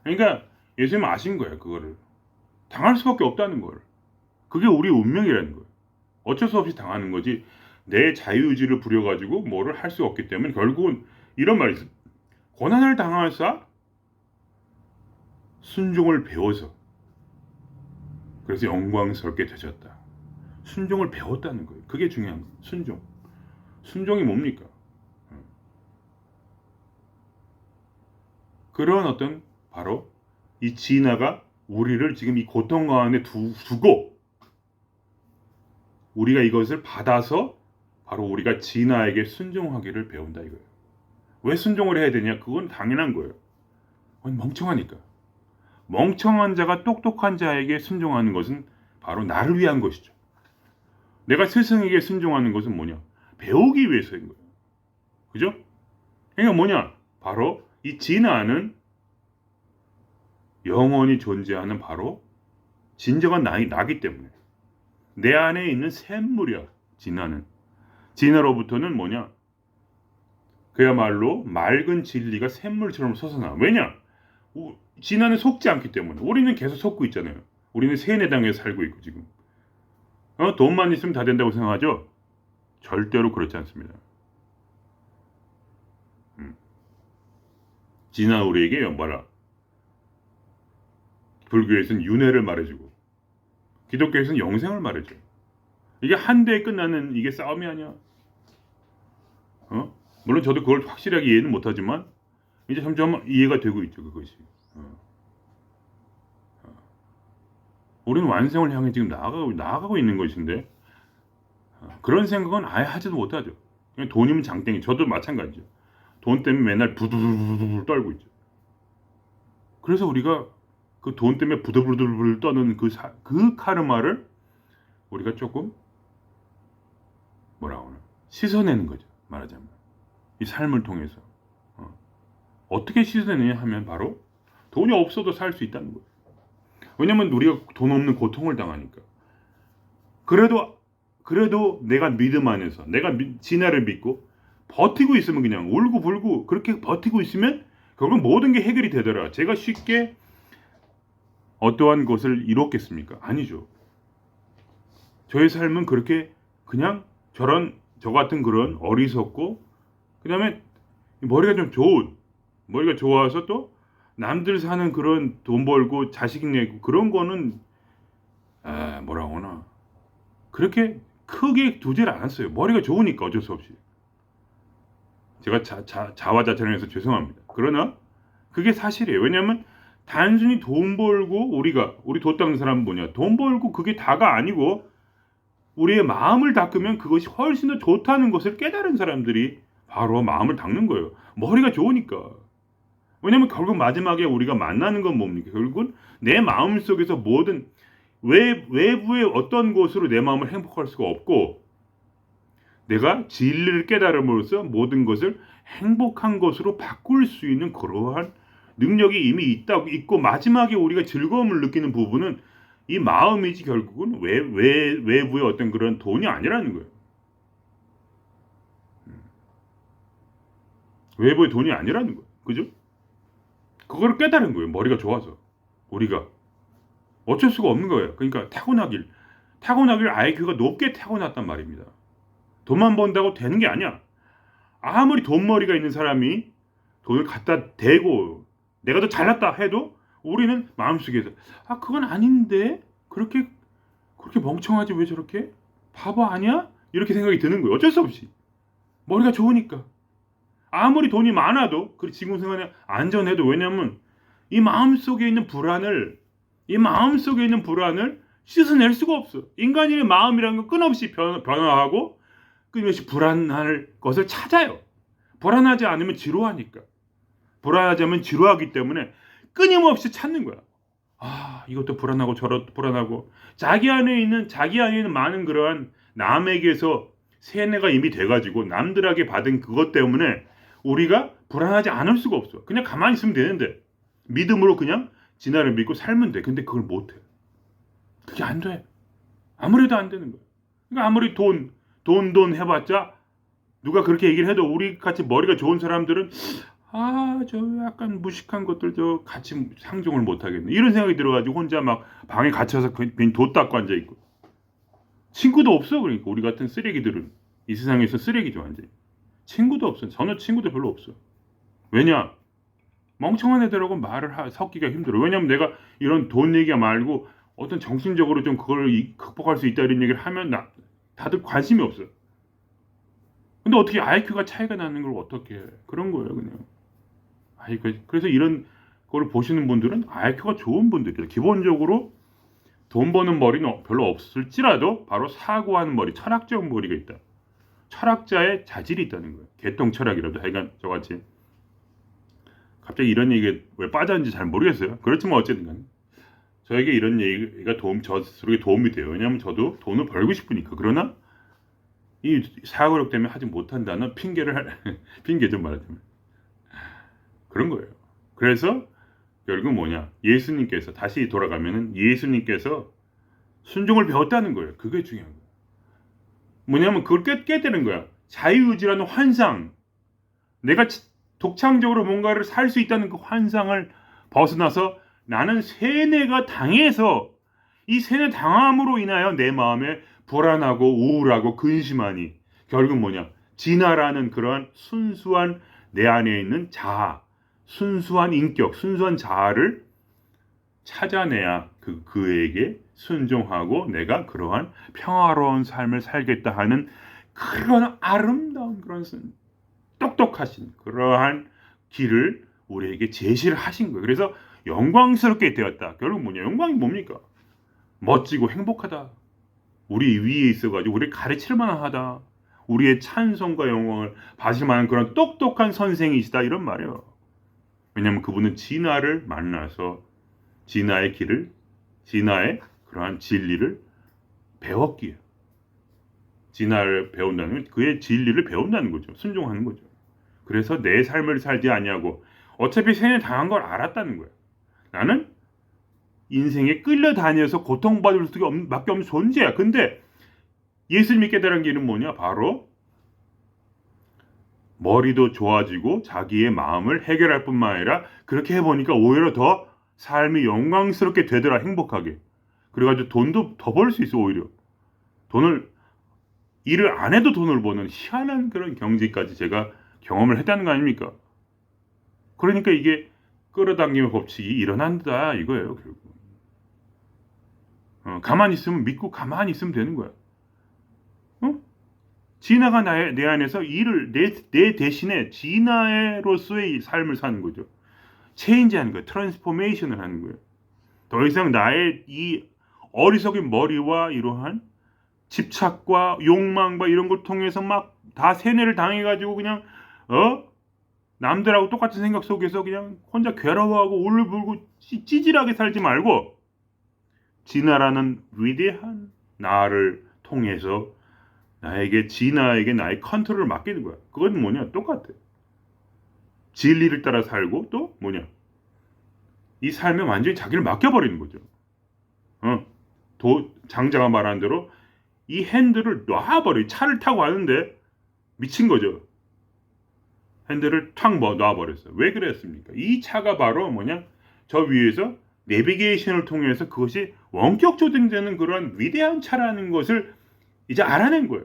그러니까 예수님은 아신 거야. 그거를 당할 수밖에 없다는 걸. 그게 우리 운명이라는 거예요. 어쩔 수 없이 당하는 거지. 내 자유의지를 부려가지고 뭐를 할 수 없기 때문에 결국은 이런 말이 있어. 고난을 당하사 순종을 배워서 그래서 영광스럽게 되셨다. 순종을 배웠다는 거예요. 그게 중요한 거예요. 순종. 순종이 뭡니까? 그런 어떤 바로 이 진화가 우리를 지금 이 고통 가운데 두고 우리가 이것을 받아서 바로 우리가 진화에게 순종하기를 배운다 이거예요. 왜 순종을 해야 되냐? 그건 당연한 거예요. 멍청하니까. 멍청한 자가 똑똑한 자에게 순종하는 것은 바로 나를 위한 것이죠. 내가 스승에게 순종하는 것은 뭐냐? 배우기 위해서인 거예요. 그죠? 그러니까 뭐냐? 바로 이 진화는 영원히 존재하는 바로 진정한 나기 때문에 내 안에 있는 샘물이야. 진화로부터는 뭐냐? 그야말로 맑은 진리가 샘물처럼 솟아나. 왜냐? 진화는 속지 않기 때문에. 우리는 계속 속고 있잖아요. 우리는 세뇌당에 살고 있고 지금. 돈만 있으면 다 된다고 생각하죠? 절대로 그렇지 않습니다. 진화 우리에게 뭐라? 불교에서는 윤회를 말해주고 기독교에서는 영생을 말해줘요. 이게 한 대에 끝나는 이게 싸움이 아니야. 물론 저도 그걸 확실하게 이해는 못하지만 이제 점점 이해가 되고 있죠. 그것이. 우리는 완성을 향해 지금 나아가고 있는 것인데 그런 생각은 아예 하지도 못하죠. 그냥 돈이면 장땡이. 저도 마찬가지죠. 돈 때문에 맨날 부들부들 떨고 있죠. 그래서 우리가 그 돈 때문에 부들부들 떠는 그 카르마를 우리가 조금 뭐라고 하나 씻어내는 거죠. 말하자면 이 삶을 통해서 어떻게 씻어내느냐 하면 바로 돈이 없어도 살 수 있다는 거예요. 왜냐면 우리가 돈 없는 고통을 당하니까. 그래도 내가 믿음 안에서 내가 진화를 믿고 버티고 있으면 그냥 울고불고 그렇게 버티고 있으면 결국 모든 게 해결이 되더라. 제가 쉽게 어떠한 것을 이뤘겠습니까? 아니죠. 저의 삶은 그렇게 그냥 저 같은 그런 어리석고 그 다음에 머리가 좋아서 또 남들 사는 그런 돈 벌고 자식 내고 그런 거는 뭐라고 하나 그렇게 크게 두질 않았어요. 머리가 좋으니까 어쩔 수 없이. 제가 자화자찬해서 죄송합니다. 그러나 그게 사실이에요. 왜냐하면 단순히 돈 벌고 우리 돈 닦는 사람은 뭐냐? 돈 벌고 그게 다가 아니고 우리의 마음을 닦으면 그것이 훨씬 더 좋다는 것을 깨달은 사람들이 바로 마음을 닦는 거예요. 머리가 좋으니까. 왜냐면 결국 마지막에 우리가 만나는 건 뭡니까? 결국은 내 마음 속에서 모든 외부의 어떤 것으로 내 마음을 행복할 수가 없고 내가 진리를 깨달음으로써 모든 것을 행복한 것으로 바꿀 수 있는 그러한 능력이 이미 있고 마지막에 우리가 즐거움을 느끼는 부분은 이 마음이지 결국은 외부의 어떤 그런 돈이 아니라는 거예요. 외부의 돈이 아니라는 거예요. 그죠? 그거를 깨달은 거예요. 머리가 좋아서. 우리가. 어쩔 수가 없는 거예요. 그러니까 타고나길 IQ가 높게 타고났단 말입니다. 돈만 번다고 되는 게 아니야. 아무리 돈머리가 있는 사람이 돈을 갖다 대고 내가 더 잘났다 해도 우리는 마음속에서 그건 아닌데 그렇게 멍청하지 왜 저렇게 바보 아니야? 이렇게 생각이 드는 거예요. 어쩔 수 없이 머리가 좋으니까. 아무리 돈이 많아도 그 지금 생활에 안전해도 왜냐면 이 마음속에 있는 불안을 씻어낼 수가 없어. 인간의 마음이라는 건 끊임없이 변화하고 끊임없이 불안할 것을 찾아요. 불안하지 않으면 지루하니까. 불안하지 않으면 지루하기 때문에 끊임없이 찾는 거야. 이것도 불안하고 저것도 불안하고 자기 안에 있는 많은 그러한 남에게서 세뇌가 이미 돼가지고 남들에게 받은 그것 때문에 우리가 불안하지 않을 수가 없어. 그냥 가만히 있으면 되는데 믿음으로 그냥 진화를 믿고 살면 돼. 근데 그걸 못해. 그게 안 돼. 아무래도 안 되는 거야. 그러니까 아무리 돈 해봤자 누가 그렇게 얘기를 해도 우리 같이 머리가 좋은 사람들은 저 약간 무식한 것들 저 같이 상종을 못 하겠네. 이런 생각이 들어가지고 혼자 막 방에 갇혀서 괜히 돛 닦고 앉아 있고. 친구도 없어. 그러니까 우리 같은 쓰레기들은 이 세상에서 쓰레기죠 완전히. 친구도 없어. 저는 친구도 별로 없어. 왜냐? 멍청한 애들하고 말을 섞기가 힘들어. 왜냐면 내가 이런 돈 얘기 말고 어떤 정신적으로 좀 그걸 극복할 수 있다 이런 얘기를 하면 다들 관심이 없어. 근데 어떻게 IQ가 차이가 나는 걸 어떻게 해? 그런 거예요 그냥. 그래서 이런 걸 보시는 분들은 IQ가 좋은 분들이에요. 기본적으로 돈 버는 머리는 별로 없을지라도 바로 사고하는 머리, 철학적 머리가 있다. 철학자의 자질이 있다는 거예요. 개똥 철학이라도 하여간 저같이. 갑자기 이런 얘기에 왜 빠졌는지 잘 모르겠어요. 그렇지만 어쨌든 간에 저에게 이런 얘기가 저 스스로에 도움이 돼요. 왜냐하면 저도 돈을 벌고 싶으니까. 그러나 이 사고력 때문에 하지 못한다는 핑계 좀 말하자면 그런 거예요. 그래서 결국 뭐냐, 예수님께서 다시 돌아가면은 예수님께서 순종을 배웠다는 거예요. 그게 중요한 거예요. 뭐냐면 그걸 깨뜨리는 거야. 자유의지라는 환상, 내가 독창적으로 뭔가를 살 수 있다는 그 환상을 벗어나서 나는 세뇌가 당해서 이 세뇌 당함으로 인하여 내 마음에 불안하고 우울하고 근심하니 결국 뭐냐, 진화라는 그러한 순수한 내 안에 있는 자아, 순수한 인격, 순수한 자아를 찾아내야 그에게 순종하고 내가 그러한 평화로운 삶을 살겠다 하는 그런 아름다운 그런 똑똑하신 그러한 길을 우리에게 제시를 하신 거예요. 그래서 영광스럽게 되었다. 결국 뭐냐? 영광이 뭡니까? 멋지고 행복하다. 우리 위에 있어가지고 우리 가르칠 만하다. 우리의 찬송과 영광을 받을 만한 그런 똑똑한 선생이시다. 이런 말이에요. 왜냐하면 그분은 진화를 만나서 진화의 길을, 진화의 그러한 진리를 배웠기에, 진화를 배운다는 건 그의 진리를 배운다는 거죠. 순종하는 거죠. 그래서 내 삶을 살지 아니하고 어차피 세뇌 당한 걸 알았다는 거예요. 나는 인생에 끌려다녀서 고통받을 수밖에 없는 존재야. 근데 예수님이 깨달은 길은 뭐냐? 바로 머리도 좋아지고 자기의 마음을 해결할 뿐만 아니라 그렇게 해보니까 오히려 더 삶이 영광스럽게 되더라. 행복하게. 그래가지고 돈도 더 벌 수 있어. 오히려 일을 안 해도 돈을 버는 희한한 그런 경지까지 제가 경험을 했다는 거 아닙니까? 그러니까 이게 끌어당김의 법칙이 일어난다 이거예요. 결국 가만히 있으면 믿고 가만히 있으면 되는 거야. 진화가 내 안에서 내 대신에 진화로서의 삶을 사는 거죠. 체인지하는 거예요. 트랜스포메이션을 하는 거예요. 더 이상 나의 이 어리석은 머리와 이러한 집착과 욕망과 이런 걸 통해서 막 다 세뇌를 당해가지고 그냥 남들하고 똑같은 생각 속에서 그냥 혼자 괴로워하고 울불고 찌질하게 살지 말고 진화라는 위대한 나를 통해서 진화에게 나의 컨트롤을 맡기는 거야. 그건 뭐냐? 똑같아. 진리를 따라 살고 또 뭐냐? 이 삶에 완전히 자기를 맡겨버리는 거죠. 장자가 말한 대로 이 핸들을 놔버려. 차를 타고 가는데 미친 거죠. 핸들을 탁 놔버렸어요. 왜 그랬습니까? 이 차가 바로 뭐냐? 저 위에서 내비게이션을 통해서 그것이 원격 조정되는 그런 위대한 차라는 것을 이제 알아낸 거예요.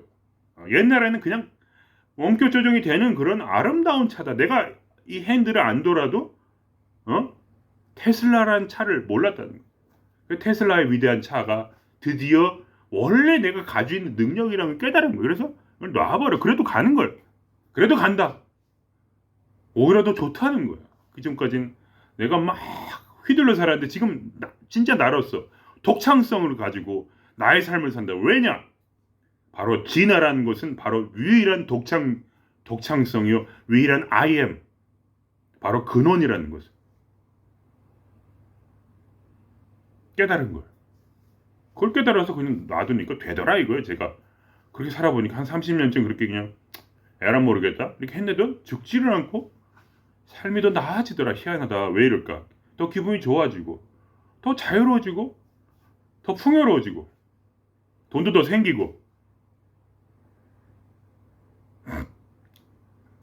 옛날에는 그냥 원격 조정이 되는 그런 아름다운 차다. 내가 이 핸들을 안 돌아도 테슬라라는 차를 몰랐다는 거예요. 그 테슬라의 위대한 차가 드디어 원래 내가 가지고 있는 능력이라는 걸 깨달은 거예요. 그래서 놔버려. 그래도 가는 걸. 그래도 간다. 오히려 더 좋다는 거야. 그 전까지는 내가 막 휘둘러 살았는데 지금 진짜 나로서 독창성을 가지고 나의 삶을 산다. 왜냐? 바로 진화라는 것은 바로 유일한 독창성이요. 유일한 I am. 바로 근원이라는 것을 깨달은 거예요. 그걸 깨달아서 그냥 놔두니까 되더라 이거예요. 제가 그렇게 살아보니까 한 30년쯤 그렇게 그냥 에라 모르겠다 이렇게 했는데도 죽지를 않고 삶이 더 나아지더라. 희한하다. 왜 이럴까? 더 기분이 좋아지고 더 자유로워지고 더 풍요로워지고 돈도 더 생기고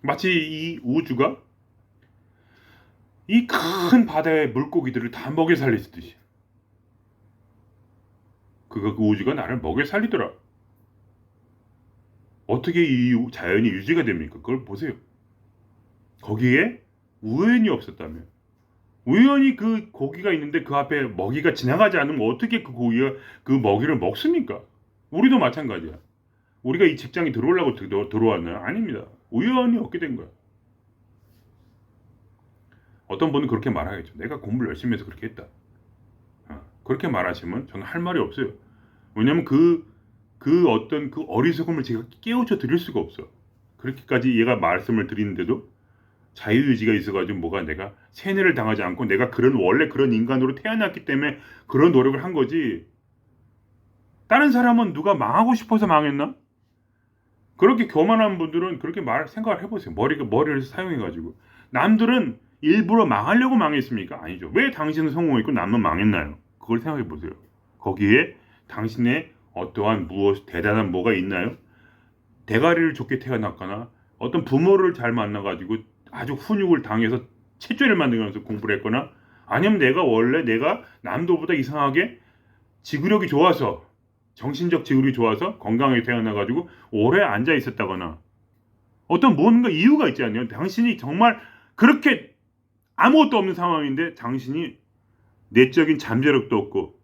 마치 이 우주가 이 큰 바다의 물고기들을 다 먹여 살리듯이 그 우주가 나를 먹여 살리더라. 어떻게 이 자연이 유지가 됩니까? 그걸 보세요. 거기에 우연이 없었다면 우연히 그 고기가 있는데 그 앞에 먹이가 지나가지 않으면 어떻게 그 고기가 그 먹이를 먹습니까? 우리도 마찬가지야. 우리가 이 직장에 들어오려고 들어왔나요? 아닙니다. 우연히 얻게 된 거야. 어떤 분은 그렇게 말하겠죠. 내가 공부를 열심히 해서 그렇게 했다. 그렇게 말하시면 저는 할 말이 없어요. 왜냐면 그 어떤 그 어리석음을 제가 깨우쳐 드릴 수가 없어. 그렇게까지 얘가 말씀을 드리는데도 자유의지가 있어가지고 뭐가 내가 세뇌를 당하지 않고 내가 원래 그런 인간으로 태어났기 때문에 그런 노력을 한 거지. 다른 사람은 누가 망하고 싶어서 망했나? 그렇게 교만한 분들은 그렇게 생각을 해보세요. 머리를 사용해가지고. 남들은 일부러 망하려고 망했습니까? 아니죠. 왜 당신은 성공했고 남은 망했나요? 그걸 생각해보세요. 거기에 당신의 어떠한 대단한 뭐가 있나요? 대가리를 좋게 태어났거나 어떤 부모를 잘 만나가지고 아주 훈육을 당해서 체죄를 만들면서 공부를 했거나 아니면 내가 남들보다 이상하게 지구력이 좋아서 정신적 지구력이 좋아서 건강하게 태어나가지고 오래 앉아 있었다거나 어떤 뭔가 이유가 있지 않나요? 당신이 정말 그렇게 아무것도 없는 상황인데 당신이 내적인 잠재력도 없고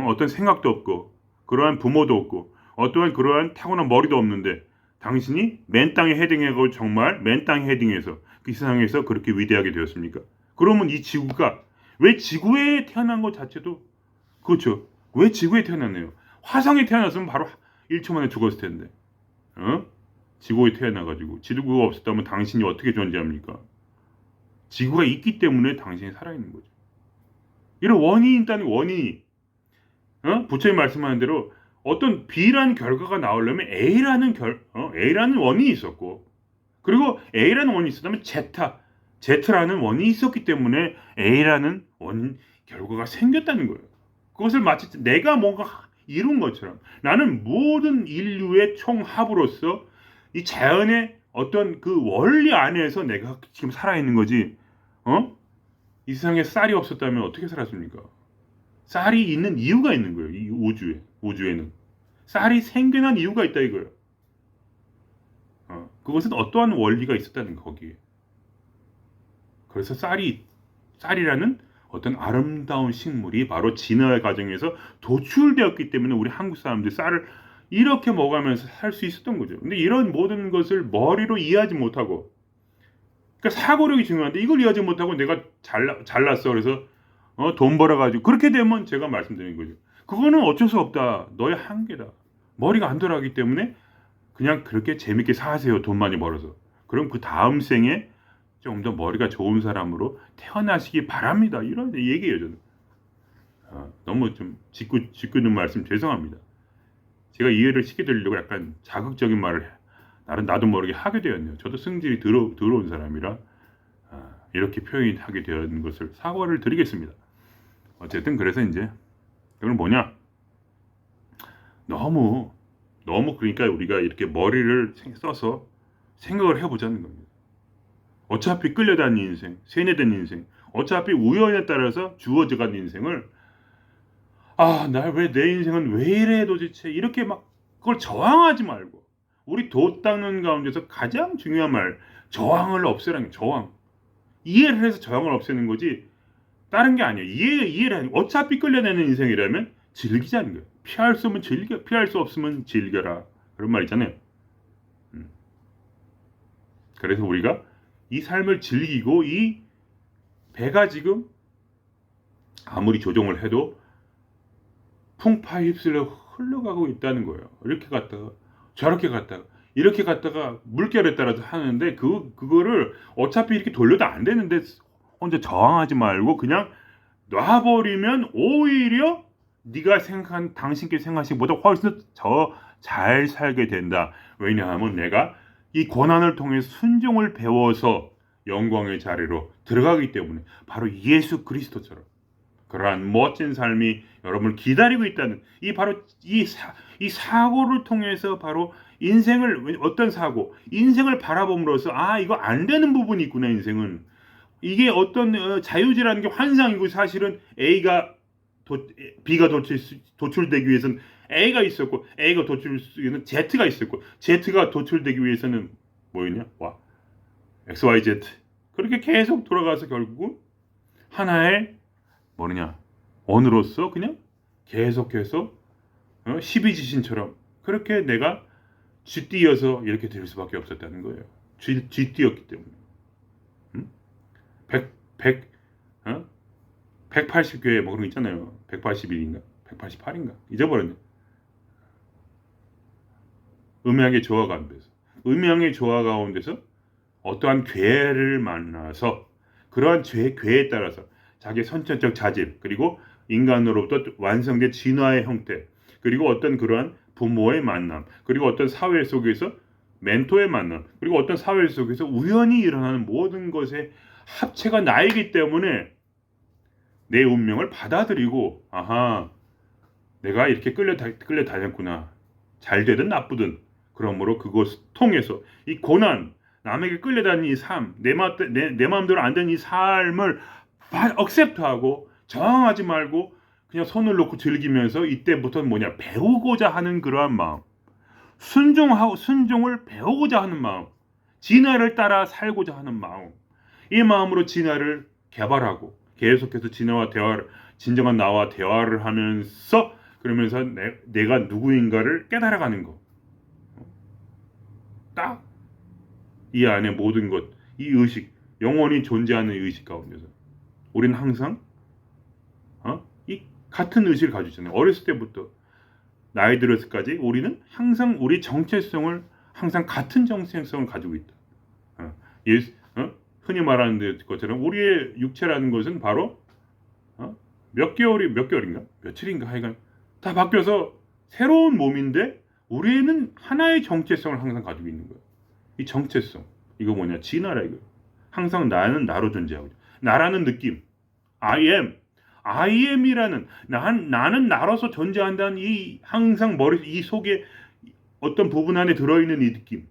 어떤 생각도 없고 그러한 부모도 없고 어떠한 그러한 타고난 머리도 없는데 당신이 맨 땅에 헤딩해가지고 정말 맨 땅에 헤딩해서 그 세상에서 그렇게 위대하게 되었습니까? 그러면 이 지구가 왜 지구에 태어난 것 자체도 그렇죠. 왜 지구에 태어났네요. 화성에 태어났으면 바로 1초 만에 죽었을 텐데 지구에 태어나가지고 지구가 없었다면 당신이 어떻게 존재합니까? 지구가 있기 때문에 당신이 살아있는 거죠. 이런 원인이 있다는 원인이 부처님 말씀하는 대로 어떤 B라는 결과가 나오려면 A라는 원인이 있었고 그리고 A라는 원인이 있었다면 Z라는 원인이 있었기 때문에 A라는 결과가 생겼다는 거예요. 그것을 마치 내가 뭔가 이룬 것처럼 나는 모든 인류의 총합으로서 이 자연의 어떤 그 원리 안에서 내가 지금 살아있는 거지. 이 세상에 쌀이 없었다면 어떻게 살았습니까? 쌀이 있는 이유가 있는 거예요. 이 우주에는 쌀이 생겨난 이유가 있다 이거예요. 그것은 어떠한 원리가 있었다는 거기에. 그래서 쌀이라는 어떤 아름다운 식물이 바로 진화의 과정에서 도출되었기 때문에 우리 한국 사람들이 쌀을 이렇게 먹으면서 살 수 있었던 거죠. 근데 이런 모든 것을 머리로 이해하지 못하고, 그러니까 사고력이 중요한데 이걸 이해하지 못하고 내가 잘났어 그래서 돈 벌어가지고 그렇게 되면 제가 말씀드린 거죠. 그거는 어쩔 수 없다. 너의 한계다. 머리가 안 돌아가기 때문에 그냥 그렇게 재밌게 사세요. 돈 많이 벌어서. 그럼 그 다음 생에 좀 더 머리가 좋은 사람으로 태어나시기 바랍니다. 이런 얘기예요, 저는. 너무 좀 짓궂은 말씀 죄송합니다. 제가 이해를 시켜드리려고 약간 자극적인 말을 나도 모르게 하게 되었네요. 저도 성질이 더러운 사람이라 이렇게 표현하게 되는 것을 사과를 드리겠습니다. 어쨌든 그래서 이제 이건 뭐냐? 너무 그러니까 우리가 이렇게 머리를 써서 생각을 해보자는 겁니다. 어차피 끌려다니는 인생, 세뇌된 인생, 어차피 우연에 따라서 주어져간 인생을 왜 내 인생은 왜 이래 도대체 이렇게 막 그걸 저항하지 말고 우리 도 닦는 가운데서 가장 중요한 말 저항을 없애라는 거예요. 저항. 이해를 해서 저항을 없애는 거지 다른 게 아니에요. 이해를 하는 거예요. 어차피 끌려내는 인생이라면 즐기자는 거예요. 피할 수 없으면 즐겨, 피할 수 없으면 즐겨라. 그런 말 있잖아요. 음. 그래서 우리가 이 삶을 즐기고 이 배가 지금 아무리 조종을 해도 풍파에 휩쓸려 흘러가고 있다는 거예요. 이렇게 갔다가 저렇게 갔다가 이렇게 갔다가 물결에 따라서 하는데 그거를 어차피 이렇게 돌려도 안 되는데 혼자 저항하지 말고 그냥 놔버리면 오히려 네가 생각한 당신께 생각하신 것보다 훨씬 더 잘 살게 된다. 왜냐하면 내가 이 고난을 통해 순종을 배워서 영광의 자리로 들어가기 때문에 바로 예수 그리스도처럼 그러한 멋진 삶이 여러분을 기다리고 있다는 이 바로 이 사고를 통해서 바로 인생을 어떤 사고 인생을 바라봄으로써 아 이거 안 되는 부분이 있구나 인생은 이게 어떤 자유지라는 게 환상이고 사실은 B가 도출되기 위해서는 A가 있었고 A가 도출되기위해서는 Z가 있었고 Z가 도출되기 위해서는 뭐였냐? 와 XYZ 그렇게 계속 돌아가서 결국은 하나의 뭐냐 언으로서 그냥 계속해서 12지신처럼 그렇게 내가 쥐띠여서 이렇게 될 수밖에 없었다는 거예요. 쥐띠였기 때문에 180교회 뭐 그런 거 있잖아요. 181인가 188인가 잊어버렸네. 음양의 조화 가운데서 음양의 조화 가운데서 어떠한 괴를 만나서 그러한 괴에 따라서 자기의 선천적 자질 그리고 인간으로부터 완성된 진화의 형태 그리고 어떤 그러한 부모의 만남 그리고 어떤 사회 속에서 멘토의 만남 그리고 어떤 사회 속에서 우연히 일어나는 모든 것의 합체가 나이기 때문에 내 운명을 받아들이고 아하 내가 이렇게 끌려다녔구나 잘 되든 나쁘든 그러므로 그것을 통해서 이 고난 남에게 끌려다니는 이 삶 내 마음대로 안 되는 이 삶을 억셉트하고 저항하지 말고 그냥 손을 놓고 즐기면서 이때부터는 뭐냐 배우고자 하는 그러한 마음 순종을 배우고자 하는 마음 진화를 따라 살고자 하는 마음 이 마음으로 진화를 개발하고 계속해서 진정한 나와 대화를 하면서 그러면서 내가 누구인가를 깨달아가는 거. 딱 이 안에 모든 것, 이 의식, 영원히 존재하는 의식 가운데서 우리는 항상 이 같은 의식을 가지고 있잖아요. 어렸을 때부터 나이 들어서까지 우리는 항상 우리 정체성을 항상 같은 정체성을 가지고 있다. 흔히 말하는 것처럼 우리의 육체라는 것은 바로 몇 개월인가 며칠인가 하여간 다 바뀌어서 새로운 몸인데 우리는 하나의 정체성을 항상 가지고 있는 거예요. 이 정체성 이거 뭐냐 진화라 이거. 항상 나는 나로 존재하고 있다. 나라는 느낌 I am이라는 나는 나로서 존재한다는 이 항상 이 속에 어떤 부분 안에 들어있는 이 느낌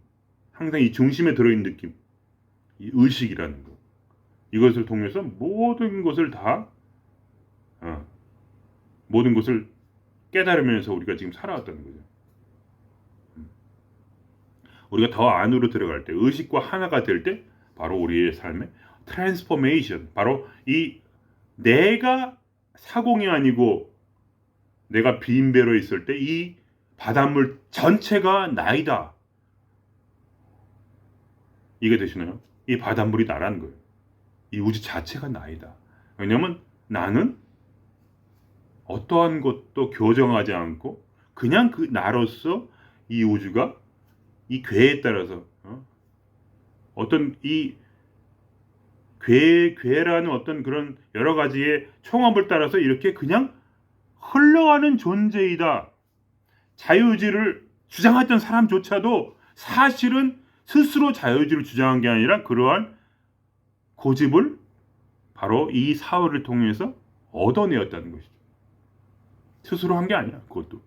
항상 이 중심에 들어있는 느낌 이 의식이라는 거 이것을 통해서 모든 것을 깨달으면서 우리가 지금 살아왔다는 거죠. 우리가 더 안으로 들어갈 때 의식과 하나가 될 때 바로 우리의 삶의 트랜스포메이션 바로 이 내가 사공이 아니고 내가 빈 배로 있을 때 이 바닷물 전체가 나이다. 이게 되시나요? 이 바닷물이 나라는 거예요. 이 우주 자체가 나이다. 왜냐하면 나는 어떠한 것도 교정하지 않고 그냥 그 나로서 이 우주가 이 괴에 따라서 어떤 이 괴라는 어떤 그런 여러 가지의 총합을 따라서 이렇게 그냥 흘러가는 존재이다. 자유의지를 주장했던 사람조차도 사실은 스스로 자유의지를 주장한 게 아니라 그러한 고집을 바로 이 사회를 통해서 얻어내었다는 것이죠. 스스로 한 게 아니야. 그것도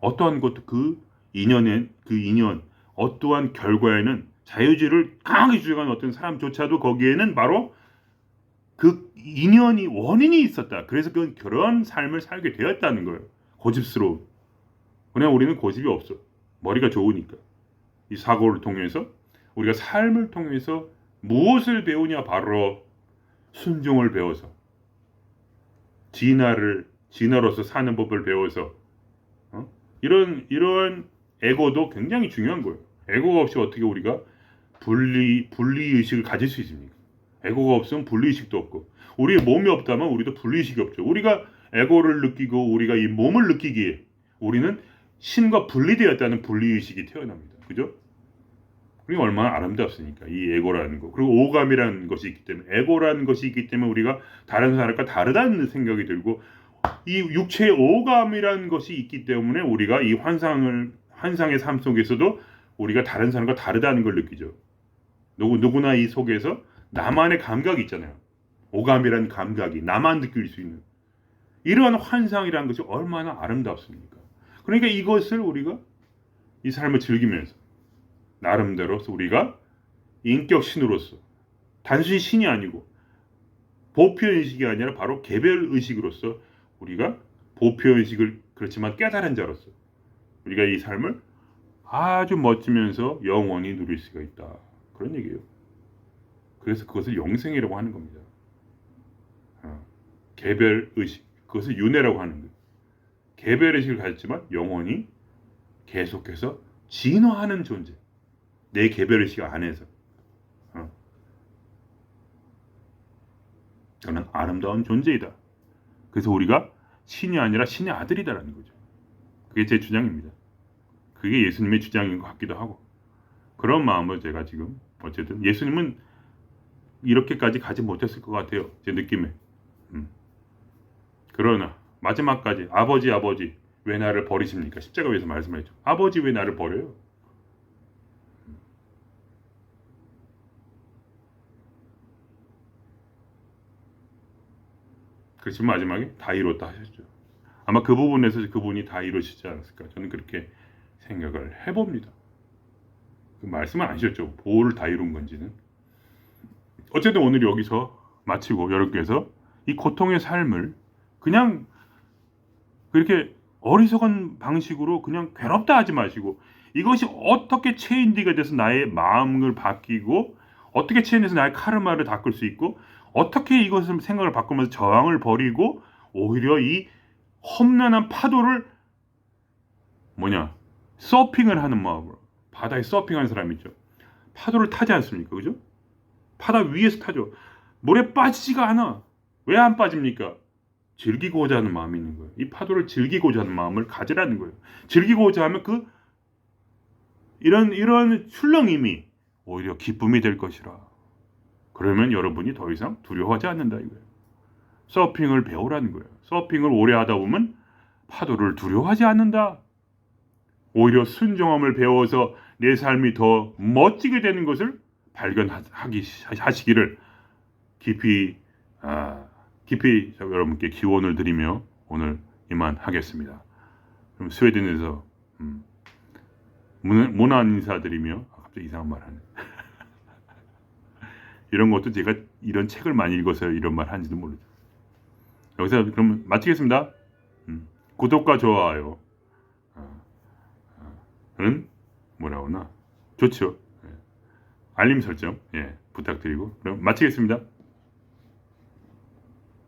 어떠한 것도 그 인연 어떠한 결과에는 자유의지를 강하게 주장한 어떤 사람조차도 거기에는 바로 그 인연이 원인이 있었다. 그래서 그런 삶을 살게 되었다는 거예요. 고집스러운. 그냥 우리는 고집이 없어. 머리가 좋으니까. 이 사고를 통해서 우리가 삶을 통해서 무엇을 배우냐 바로 순종을 배워서 진화로서 사는 법을 배워서 이런 에고도 굉장히 중요한 거예요. 에고가 없이 어떻게 우리가 분리 의식을 가질 수 있습니까? 에고가 없으면 분리 의식도 없고 우리의 몸이 없다면 우리도 분리 의식이 없죠. 우리가 에고를 느끼고 우리가 이 몸을 느끼기에 우리는 신과 분리되었다는 분리 의식이 태어납니다. 그죠? 그게 얼마나 아름답습니까? 이 에고라는 거. 그리고 오감이라는 것이 있기 때문에 에고라는 것이 있기 때문에 우리가 다른 사람과 다르다는 생각이 들고 이 육체의 오감이라는 것이 있기 때문에 우리가 이 환상의 삶 속에서도 우리가 다른 사람과 다르다는 걸 느끼죠. 누구나 이 속에서 나만의 감각이 있잖아요. 오감이라는 감각이 나만 느낄 수 있는 이러한 환상이라는 것이 얼마나 아름답습니까? 그러니까 이것을 우리가 이 삶을 즐기면서 나름대로서 우리가 인격 신으로서 단순히 신이 아니고 보편 의식이 아니라 바로 개별 의식으로서 우리가 보편 의식을 그렇지만 깨달은 자로서 우리가 이 삶을 아주 멋지면서 영원히 누릴 수가 있다. 그런 얘기예요. 그래서 그것을 영생이라고 하는 겁니다. 개별 의식, 그것을 윤회라고 하는 거예요. 개별 의식을 가졌지만 영원히 계속해서 진화하는 존재. 내 개별 의식 안에서. 저는 아름다운 존재이다. 그래서 우리가 신이 아니라 신의 아들이다라는 거죠. 그게 제 주장입니다. 그게 예수님의 주장인 것 같기도 하고 그런 마음을 제가 지금 어쨌든 예수님은 이렇게까지 가지 못했을 것 같아요. 제 느낌에. 그러나 마지막까지 아버지 왜 나를 버리십니까? 십자가 위에서 말씀하셨죠. 아버지 왜 나를 버려요? 그렇지만 마지막에 다 이뤘다 하셨죠. 아마 그 부분에서 그분이 다 이루시지 않았을까. 저는 그렇게 생각을 해봅니다. 그 말씀은 안 하셨죠. 뭐를 다 이룬 건지는. 어쨌든 오늘 여기서 마치고 여러분께서 이 고통의 삶을 그냥 그렇게 어리석은 방식으로 그냥 괴롭다 하지 마시고 이것이 어떻게 체인지가 돼서 나의 마음을 바뀌고 어떻게 체인해서 나의 카르마를 닦을 수 있고 어떻게 이것을 생각을 바꾸면서 저항을 버리고 오히려 이 험난한 파도를 서핑을 하는 마음으로 바다에 서핑하는 사람 있죠. 파도를 타지 않습니까? 그죠? 바다 위에서 타죠. 물에 빠지지가 않아. 왜 안 빠집니까? 즐기고자 하는 마음이 있는 거예요. 이 파도를 즐기고자 하는 마음을 가지라는 거예요. 즐기고자 하면 이런 출렁임이 오히려 기쁨이 될 것이라. 그러면 여러분이 더 이상 두려워하지 않는다 이거예요. 서핑을 배우라는 거예요. 서핑을 오래 하다 보면 파도를 두려워하지 않는다. 오히려 순종함을 배워서 내 삶이 더 멋지게 되는 것을 발견하시기를 깊이 여러분께 기원을 드리며 오늘 이만하겠습니다. 그럼 스웨덴에서 문안 인사드리며 갑자기 이상한 말 하네. 이런 것도 제가 이런 책을 많이 읽어서 이런 말 하는지도 모르죠. 여기서 그럼 마치겠습니다. 구독과 좋아요 는 좋죠. 알림 설정 부탁드리고 그럼 마치겠습니다.